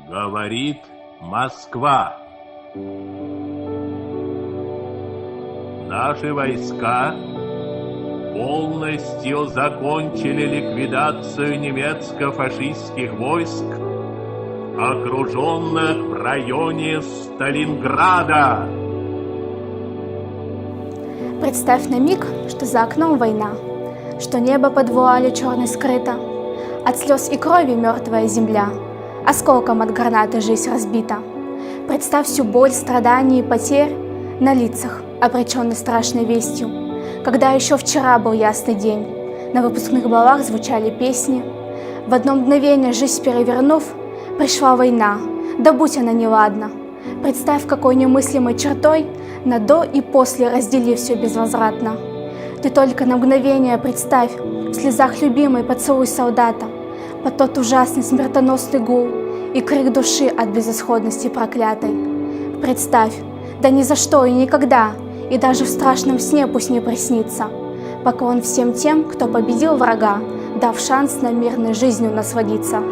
Говорит Москва. Наши войска полностью закончили ликвидацию немецко-фашистских войск, окруженных в районе Сталинграда. Представь на миг, что за окном война, что небо под вуалью черной скрыто, от слез и крови мертвая земля, осколком от гранаты жизнь разбита. Представь всю боль, страдания и потерь на лицах, обреченной страшной вестью, когда еще вчера был ясный день, на выпускных балах звучали песни. В одно мгновение жизнь перевернув, пришла война, да будь она неладна. Представь, какой немыслимой чертой на до и после раздели все безвозвратно. Ты только на мгновение представь, в слезах любимой поцелуй солдата, под тот ужасный смертоносный гул и крик души от безысходности проклятой. Представь, да ни за что и никогда, и даже в страшном сне пусть не приснится, поклон всем тем, кто победил врага, дав шанс на мирной жизнью насладиться.